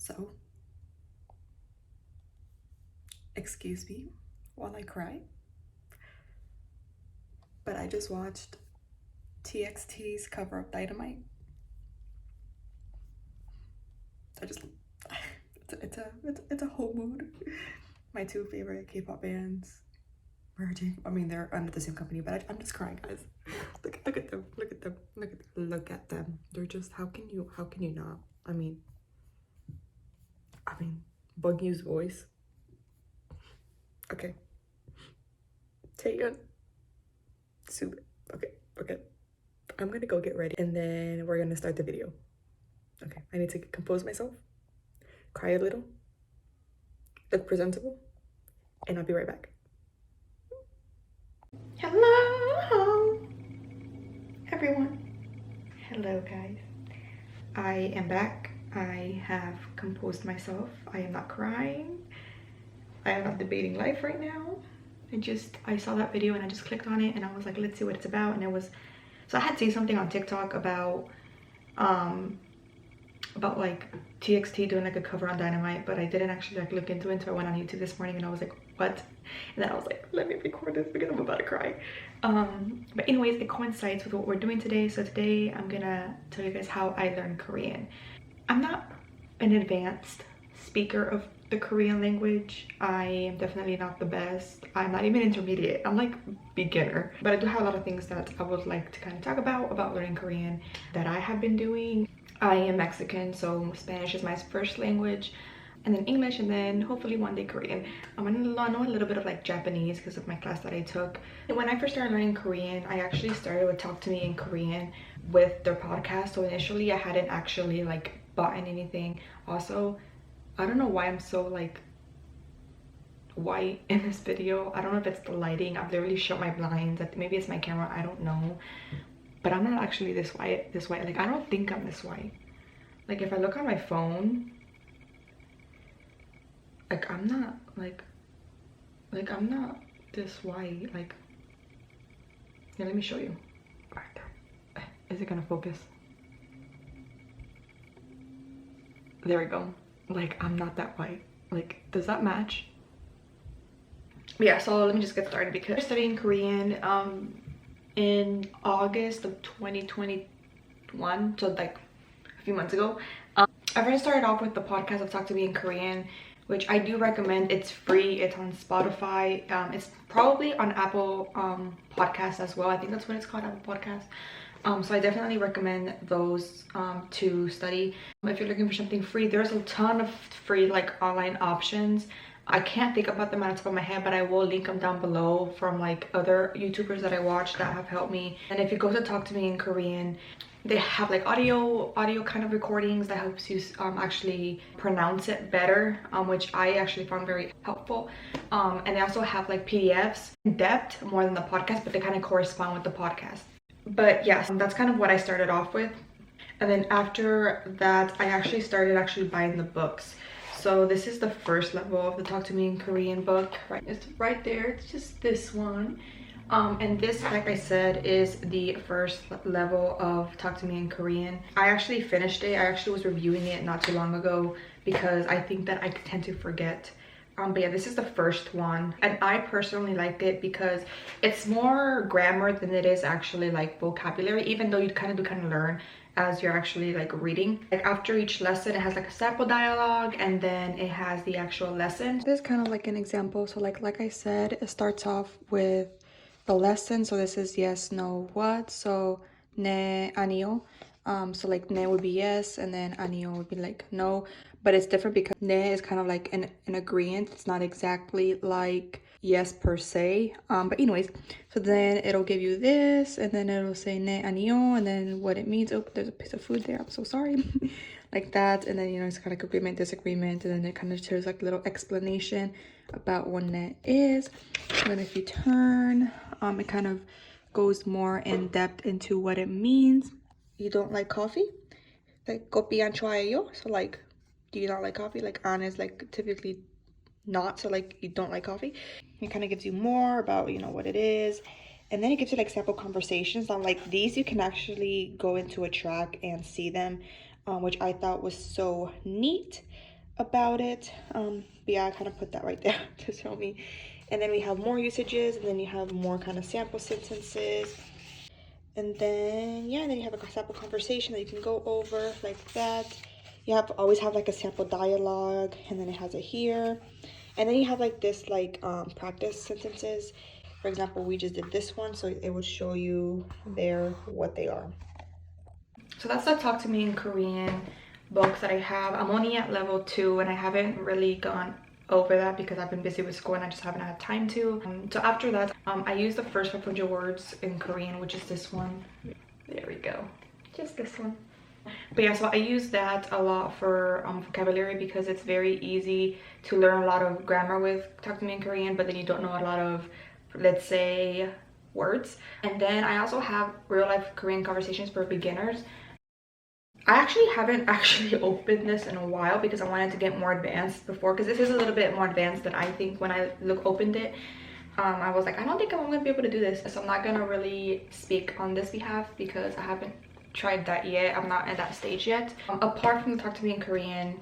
So, excuse me while I cry, but I just watched TXT's cover of Dynamite. I just, it's a whole mood. My two favorite K-pop bands merging. I mean, they're under the same company, but I'm just crying, guys. Look at them. Look at them. Look at them. They're just, how can you not? I mean, Buggy's voice. Okay. Taeyeon. Soop. Okay. I'm gonna go get ready and then we're gonna start the video. Okay, I need to compose myself, cry a little, look presentable, and I'll be right back. Hello, everyone. Hello, guys. I am back. I have composed myself. I am not crying. I am not debating life right now. I saw that video and I just clicked on it and I was like, let's see what it's about. And it was, so I had seen something on TikTok about like TXT doing like a cover on Dynamite, but I didn't actually like look into it until I went on YouTube this morning and I was like, what? And then I was like, let me record this because I'm about to cry. But anyways, it coincides with what we're doing today. So today I'm gonna tell you guys how I learned Korean. I'm not an advanced speaker of the Korean language. I am definitely not the best. I'm not even intermediate. I'm like beginner. But I do have a lot of things that I would like to kind of talk about learning Korean that I have been doing. I am Mexican, so Spanish is my first language, and then English, and then hopefully one day Korean. I'm gonna know a little bit of like Japanese because of my class that I took. And when I first started learning Korean, I actually started with Talk to Me in Korean with their podcast. So initially I hadn't actually like bought anything. Also, I don't know why I'm so like white in this video. I don't know if it's the lighting. I've literally shut my blinds. Maybe it's my camera, I don't know. But I'm not actually this white. Like, I don't think I'm this white. Like, if I look on my phone, like, I'm not, like I'm not this white. Like, yeah, let me show you. Right there. Is it gonna focus? There we go. Like, I'm not that white. Like, does that match? Yeah, so let me just get started because I'm studying Korean in August of 2021, so like a few months ago. I first started off with the podcast of Talk to Me in Korean, which I do recommend. It's free. It's on Spotify. It's probably on Apple Podcasts as well. I think that's what it's called, Apple Podcasts. So I definitely recommend those to study. If you're looking for something free, there's a ton of free like online options. I can't think about them on the top of my head, but I will link them down below from like other YouTubers that I watch that have helped me. And if you go to Talk to Me in Korean, they have like audio kind of recordings that helps you actually pronounce it better, which I actually found very helpful. And they also have like PDFs in depth more than the podcast, but they kind of correspond with the podcast. But yes, that's kind of what I started off with. And then after that, I actually started buying the books. So this is the first level of the Talk to Me in Korean book. Right, it's right there. It's just this one. And this, like I said, is the first level of Talk to Me in Korean. I actually finished it. I actually was reviewing it not too long ago because I think that I tend to forget. But yeah, this is the first one. And I personally liked it because it's more grammar than it is actually like vocabulary, even though you kind of learn as you're actually like reading. Like after each lesson, it has like a sample dialogue and then it has the actual lesson. This is kind of like an example. So like I said, it starts off with the lesson. So this is yes, no, what. So ne, 아니요. So like ne would be yes and then 아니요 would be like no. But it's different because ne is kind of like an agreement. It's not exactly like yes per se. But anyways, so then it'll give you this and then it'll say ne 아니요 and then what it means. Oh, there's a piece of food there, I'm so sorry. Like that, and then you know it's kind of like agreement, disagreement, and then it kind of shows like a little explanation about what ne is. And then if you turn, it kind of goes more in depth into what it means. You don't like coffee? Like kopi 안 좋아해요? So like, do you not like coffee? Like an is like typically not, so like you don't like coffee. It kind of gives you more about, you know, what it is. And then it gives you like sample conversations on like these. You can actually go into a track and see them, which I thought was so neat. about it. But yeah, I kind of put that right there to show me. And then we have more usages, and then you have more kind of sample sentences. And then, yeah, and then you have a sample conversation that you can go over like that. You have always have like a sample dialogue, and then it has it here. And then you have like this like practice sentences. For example, we just did this one, so it would show you there what they are. So that's the Talk to Me in Korean books that I have. I'm only at level 2 and I haven't really gone over that because I've been busy with school and I just haven't had time to. So after that, I use the first 500 words in Korean, which is this one. There we go. Just this one. But yeah, so I use that a lot for vocabulary because it's very easy to learn a lot of grammar with Talk to Me in Korean, but then you don't know a lot of, let's say, words. And then I also have real life Korean conversations for beginners. I actually haven't opened this in a while because I wanted to get more advanced before, because this is a little bit more advanced than I think when I opened it. I was like, I don't think I'm gonna be able to do this, so I'm not gonna really speak on this behalf because I haven't tried that yet. I'm not at that stage yet. Apart from the Talk to Me in Korean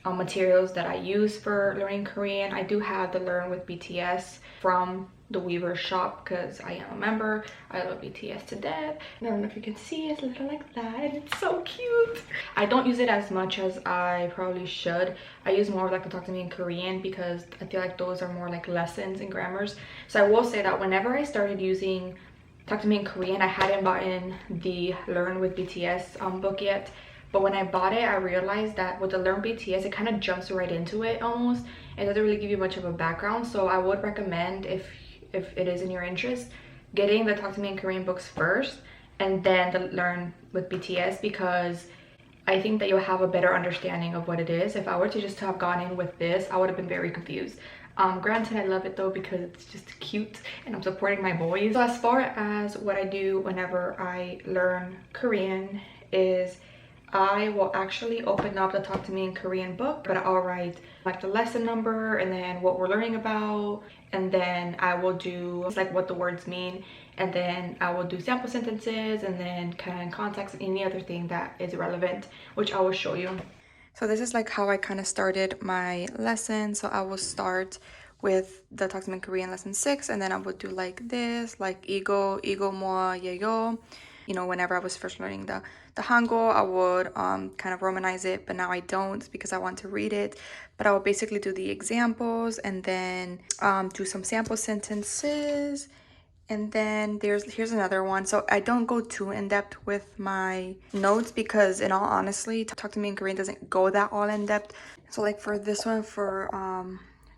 materials that I use for learning Korean, I do have the Learn with BTS from the Weverse shop because I am a member. I love BTS to death. I don't know if you can see, it's a little like that and it's so cute. I don't use it as much as I probably should. I use more of like the Talk to Me in Korean because I feel like those are more like lessons and grammars. So I will say that whenever I started using Talk to Me in Korean, I hadn't bought in the Learn with BTS book yet. But when I bought it, I realized that with the Learn BTS, it kind of jumps right into it almost. It doesn't really give you much of a background. So I would recommend, if it is in your interest, getting the Talk to Me in Korean books first and then the Learn with BTS, because I think that you'll have a better understanding of what it is. If I were to just have gone in with this, I would have been very confused. Granted, I love it though because it's just cute and I'm supporting my boys. So as far as what I do whenever I learn Korean is I will actually open up the Talk to Me in Korean book, but I'll write like the lesson number and then what we're learning about, and then I will do like what the words mean, and then I will do sample sentences and then kind of context and any other thing that is relevant, which I will show you. So this is like how I kind of started my lesson. So I will start with the Talk to Me in Korean lesson 6, and then I would do like this, like igo, igo mo, yeyo. You know, whenever I was first learning the Hangul, I would kind of romanize it, but now I don't because I want to read it. But I will basically do the examples and then do some sample sentences. And then here's another one. So I don't go too in-depth with my notes because in all honesty, Talk to Me in Korean doesn't go that all in-depth. So like for this one, for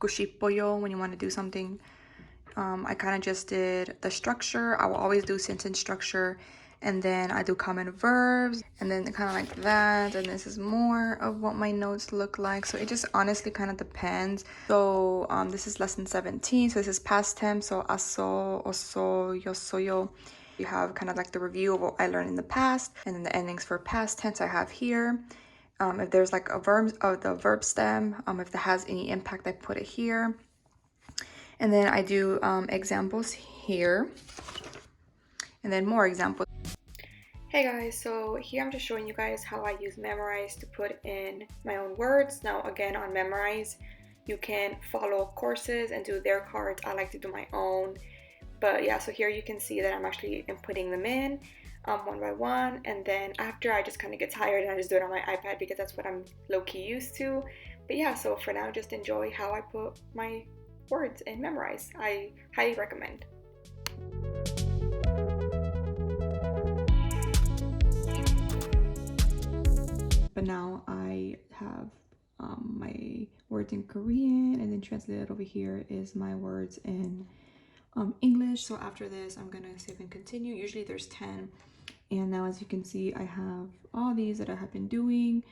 gushippoyo, when you want to do something, I kind of just did the structure. I will always do sentence structure, and then I do common verbs, and then kind of like that. And this is more of what my notes look like. So it just honestly kind of depends. So this is lesson 17. So this is past tense. So aso, oso, yo, soyo. You have kind of like the review of what I learned in the past, and then the endings for past tense I have here. If there's like a verb of the verb stem, if that has any impact, I put it here. And then I do examples here, and then more examples. Hey guys, so here I'm just showing you guys how I use Memrise to put in my own words. Now again, on Memrise, you can follow courses and do their cards. I like to do my own. But yeah, so here you can see that I'm actually inputting them in one by one. And then after, I just kind of get tired and I just do it on my iPad because that's what I'm low-key used to. But yeah, so for now, just enjoy how I put my words in Memrise. I highly recommend. But now I have my words in Korean, and then translated over here is my words in English. So after this, I'm gonna save and continue. Usually there's 10, and now as you can see, I have all these that I have been doing,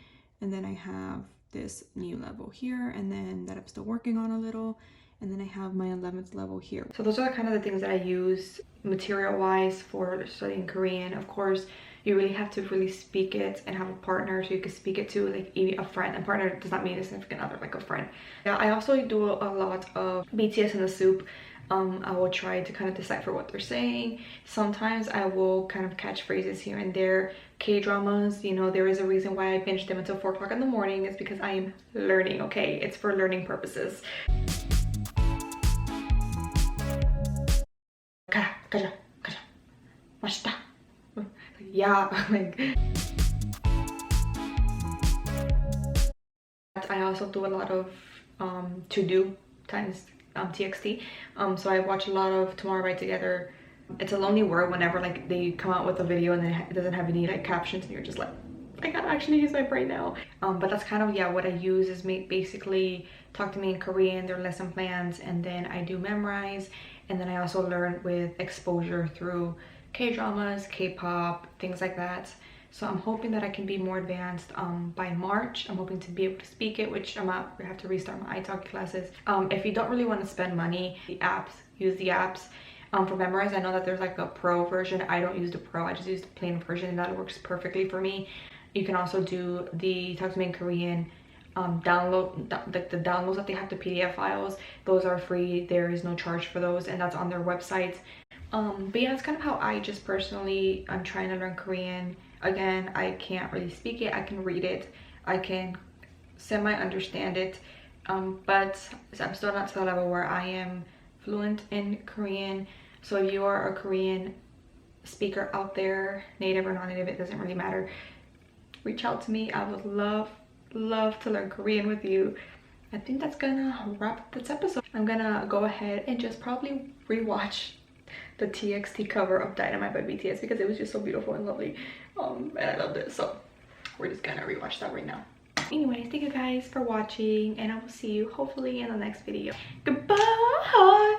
and then I have this new level here, and then that I'm still working on a little, and then I have my 11th level here. So those are kind of the things that I use material wise for studying Korean. Of course, you really have to really speak it and have a partner so you can speak it to, like a friend. And partner does not mean a significant other, like a friend. Yeah, I also do a lot of BTS In The Soop. I will try to kind of decipher what they're saying. Sometimes I will kind of catch phrases here and there. K-dramas, you know, there is a reason why I binge them until 4 o'clock in the morning. It's because I am learning, okay? It's for learning purposes. 가자, 맛있다. Yeah, like. I also do a lot of to-do times TXT. So I watch a lot of Tomorrow By Together. It's a lonely word whenever like they come out with a video and then it doesn't have any like captions and you're just like, I gotta actually use my brain now. But that's kind of, yeah, what I use is basically talk to me in Korean, their lesson plans, and then I do memrise, and then I also learn with exposure through K-dramas, K-pop, things like that. So I'm hoping that I can be more advanced by March. I'm hoping to be able to speak it, which I have to restart my iTalk classes. If you don't really want to spend money, the apps, use the apps. For memrise, I know that there's like a pro version. I don't use the pro, I just use the plain version, and that works perfectly for me. You can also do the Talk to Me in Korean download, like the downloads that they have, the PDF files. Those are free. There is no charge for those, and that's on their website. But yeah, that's kind of how I just personally, I'm trying to learn Korean. Again, I can't really speak it. I can read it. I can semi-understand it. But I'm still not to the level where I am fluent in Korean. So if you are a Korean speaker out there, native or non-native, it doesn't really matter, reach out to me. I would love to learn Korean with you. I think that's gonna wrap up this episode. I'm gonna go ahead and just probably rewatch the TXT cover of Dynamite by BTS because it was just so beautiful and lovely, and I loved it. So we're just gonna rewatch that right now. Anyways, thank you guys for watching, and I will see you hopefully in the next video. Goodbye.